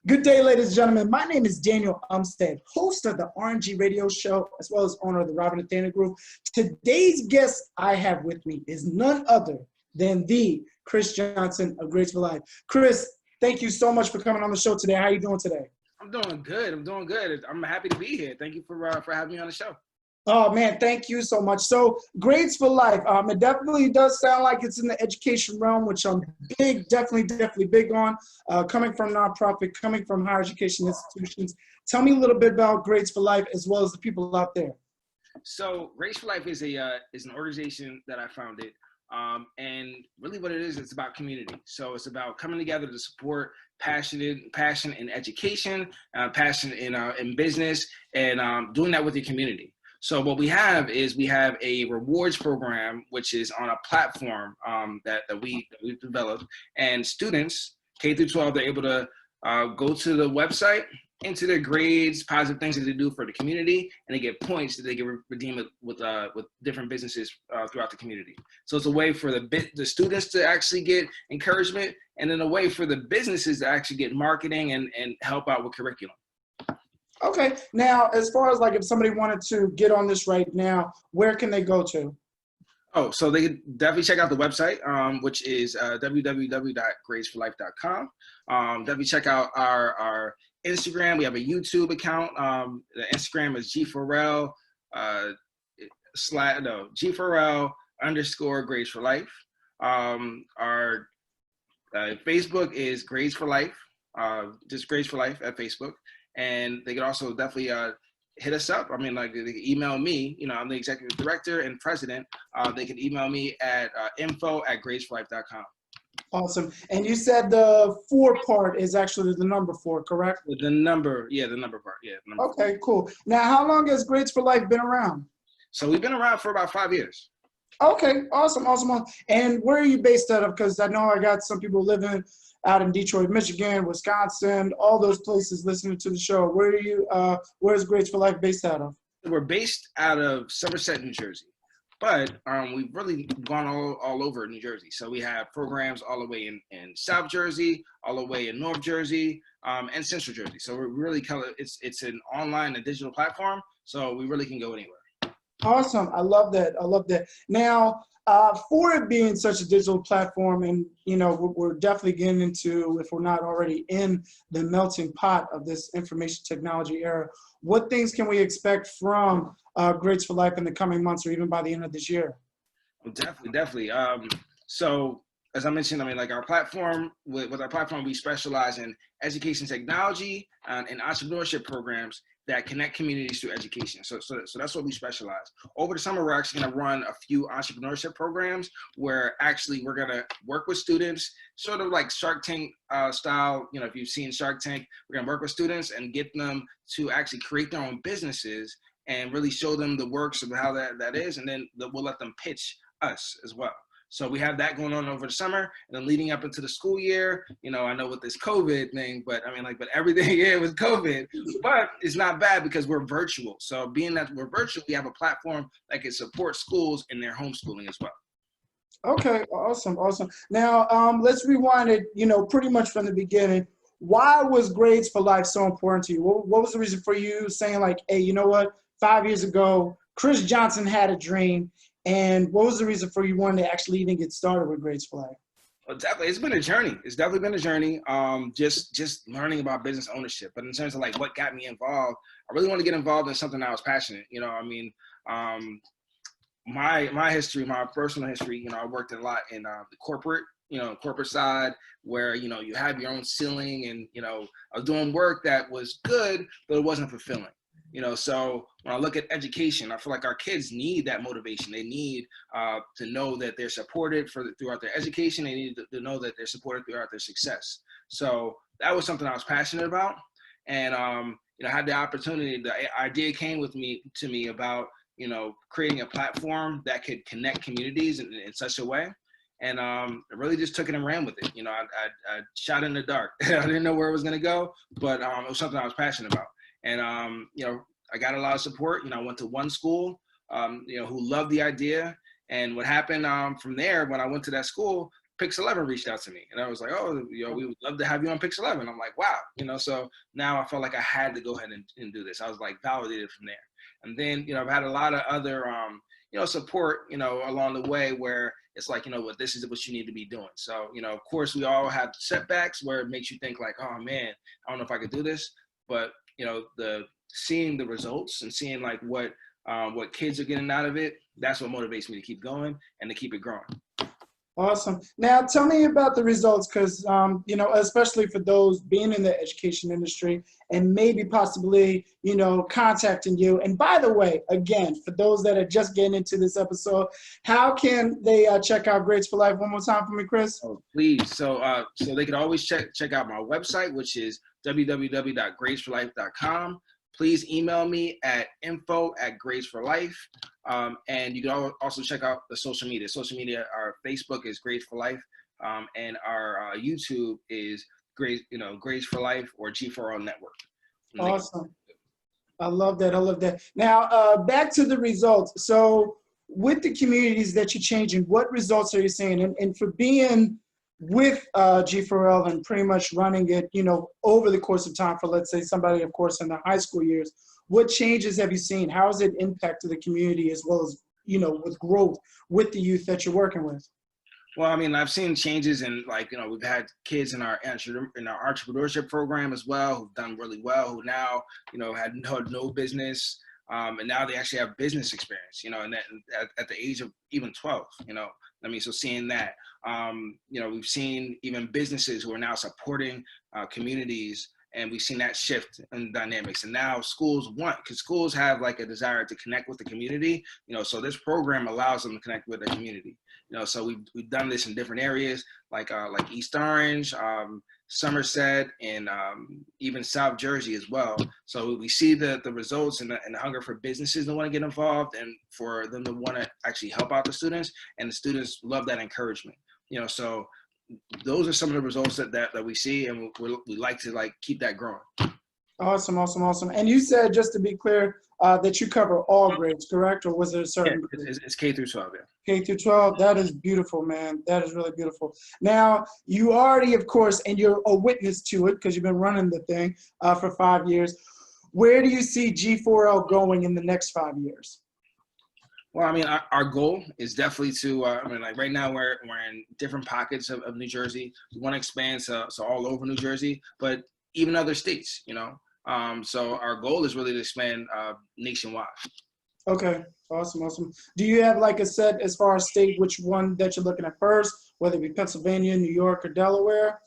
Good day, ladies and gentlemen. My name is Daniel Umstead, host of the RNG radio show, as well as owner of the Nathaniel Group. Today's guest I have with me is none other than the Chris Johnson of Grades4Life. Chris, thank you so much for coming on the show today. How are you doing today? I'm doing good. I'm happy to be here. Thank you for having me on the show. Oh, man, thank you so much. So Grades4Life, it definitely does sound like it's in the education realm, which I'm definitely big on, coming from nonprofit, coming from higher education institutions. Tell me a little bit about Grades4Life as well as the people out there. So Grades4Life is an organization that I founded. And really what it is, it's about community. So it's about coming together to support passion in education, passion in business, and doing that with your community. So what we have a rewards program, which is on a platform that we've developed, and students K through 12, they're able to go to the website, enter their grades, positive things that they do for the community, and they get points that they can redeem it with different businesses throughout the community. So it's a way for the students to actually get encouragement, and then a way for the businesses to actually get marketing and help out with curriculum. Okay. Now, as far as like if somebody wanted to get on this right now, where can they go to? Oh, so they can definitely check out the website, which is www.grades4life.com. Definitely check out our Instagram. We have a YouTube account. The Instagram is G4L G4L_Grades4Life. Our Facebook is Grades4Life, just Grades4Life at Facebook. And they can also definitely hit us up. I mean, like they can email me, I'm the executive director and president. They can email me at info@grades4life.com. Awesome. And you said the 4 part is actually the number 4, correct? The number part, yeah. Okay, cool. Now, how long has Grades4Life been around? So we've been around for about 5 years. Okay, awesome. And where are you based out of? Because I know I got some people living out in Detroit, Michigan, Wisconsin, all those places listening to the show. Where's Grades4Life based out of? We're based out of Somerset, New Jersey, but we've really gone all over New Jersey. So we have programs all the way in South Jersey, all the way in North Jersey, and Central Jersey. So we're really it's an online and digital platform, so we really can go anywhere. Awesome. I love that. Now, for it being such a digital platform, and we're definitely getting into, if we're not already in the melting pot of this information technology era, what things can we expect from Grades4Life in the coming months, or even by the end of this year? Well, definitely. So as I mentioned, with our platform, we specialize in education technology and entrepreneurship programs that connect communities through education. So that's what we specialize. Over the summer, we're actually gonna run a few entrepreneurship programs where actually we're gonna work with students, sort of like Shark Tank style. If you've seen Shark Tank, we're gonna work with students and get them to actually create their own businesses and really show them the works of how that is, and then we'll let them pitch us as well. So we have that going on over the summer, and then leading up into the school year. I know with this COVID thing, but but everything here was COVID, but it's not bad because we're virtual. So being that we're virtual, we have a platform that can support schools in their homeschooling as well. Okay, awesome. Now, let's rewind it, pretty much from the beginning. Why was Grades4Life so important to you? What was the reason for you saying like, hey, you know what, 5 years ago, Chris Johnson had a dream, and what was the reason for you wanting to actually even get started with Grades4Life? Well, definitely, it's been a journey. It's definitely been a journey. Just learning about business ownership. But in terms of like what got me involved, I really want to get involved in something I was passionate. My history, my personal history. I worked a lot in the corporate side where you have your own ceiling, and I was doing work that was good, but it wasn't fulfilling. So when I look at education, I feel like our kids need that motivation. They need to know that they're supported throughout their education. They need to know that they're supported throughout their success. So that was something I was passionate about. And, I had the opportunity, the idea came to me about, creating a platform that could connect communities in such a way. And I really just took it and ran with it. I shot in the dark. I didn't know where it was going to go, but it was something I was passionate about. And, I got a lot of support. I went to one school, who loved the idea. And what happened from there, when I went to that school, Pix 11 reached out to me, and I was like, oh, we would love to have you on Pix 11. I'm like, wow, so now I felt like I had to go ahead and do this. I was like validated from there. And then, I've had a lot of other, support, along the way where it's like, this is what you need to be doing. So, of course, we all have setbacks where it makes you think like, oh man, I don't know if I could do this. But, seeing the results and seeing like what kids are getting out of it, that's what motivates me to keep going and to keep it growing. Awesome. Now, tell me about the results, because, especially for those being in the education industry and maybe possibly, contacting you. And by the way, again, for those that are just getting into this episode, how can they check out Grades for Life? One more time for me, Chris. Oh, please. So they can always check out my website, which is www.grades4life.com. Please email me at info@Grades4Life. And you can also check out the social media. Our Facebook is Grades for Life, and our YouTube is Grades for Life or G4L Network. Awesome. I love that. Now, back to the results. So with the communities that you're changing, what results are you seeing? And for being with G4L and pretty much running it, over the course of time for, let's say, somebody, of course, in the high school years, what changes have you seen? How has it impacted the community as well as, with growth with the youth that you're working with? Well, I mean, I've seen changes in, like, we've had kids in our entrepreneurship program as well who've done really well, who now, had no business, and now they actually have business experience, and at the age of even 12, so seeing that, we've seen even businesses who are now supporting communities, and we've seen that shift in dynamics. And now schools because schools have like a desire to connect with the community, so this program allows them to connect with the community. So we've done this in different areas, like East Orange, Somerset, and even South Jersey as well. So we see the results and the hunger for businesses to want to get involved and for them to want to actually help out the students, and the students love that encouragement. So those are some of the results that we see, and we like to keep that growing. Awesome. And you said, just to be clear, that you cover all grades, correct? Or was there a certain grade? It's K through 12, yeah. K through 12, that is beautiful, man. That is really beautiful. Now, you already, of course, and you're a witness to it because you've been running the thing for 5 years. Where do you see G4L going in the next 5 years? Well, I mean, our goal is definitely to, right now we're in different pockets of New Jersey. We want to expand so all over New Jersey, but even other states, So our goal is really to expand nationwide. Okay, awesome. Do you have like a set as far as state, which one that you're looking at first, whether it be Pennsylvania, New York, or Delaware?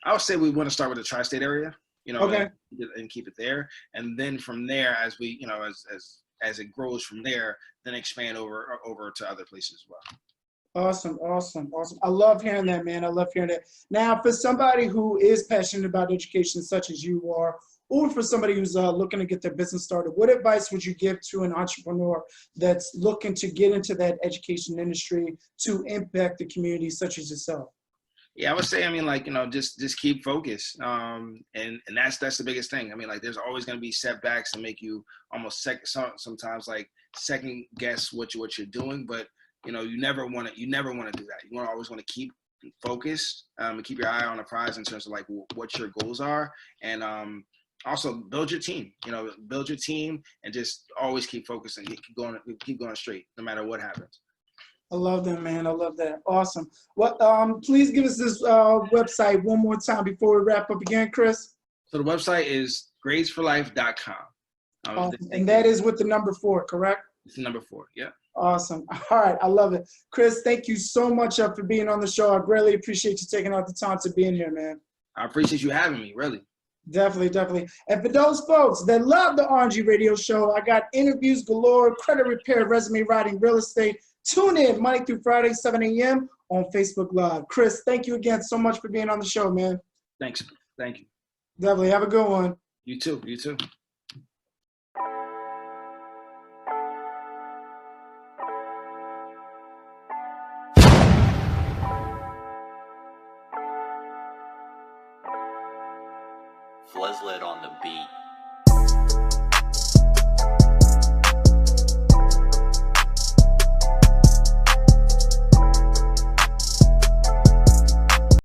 I would say we want to start with the tri-state area, okay, and keep it there. And then from there, as we, as it grows from there, then expand over to other places as well. Awesome. I love hearing that, man. I love hearing that. Now, for somebody who is passionate about education, such as you are, or for somebody who's looking to get their business started, what advice would you give to an entrepreneur that's looking to get into that education industry to impact the community, such as yourself? Yeah, I would say, just keep focused. And that's the biggest thing. There's always going to be setbacks and make you almost sometimes second guess what you're doing, but you never want to do that. You always want to keep focused, and keep your eye on the prize in terms of what your goals are, and also build your team. Build your team and just always keep focused and keep going straight no matter what happens. I love that, man. I love that. Awesome. Well, please give us this website one more time before we wrap up again, Chris. So the website is grades4life.com. And that is with the number 4, correct? It's the number 4, yeah. Awesome. All right. I love it. Chris, thank you so much for being on the show. I greatly appreciate you taking out the time to be in here, man. I appreciate you having me, really. Definitely. And for those folks that love the RNG radio show, I got interviews galore, credit repair, resume writing, real estate. Tune in Monday through Friday, 7 a.m. on Facebook Live. Chris, thank you again so much for being on the show, man. Thanks. Thank you. Definitely. Have a good one. You too. Fleslet on the beat.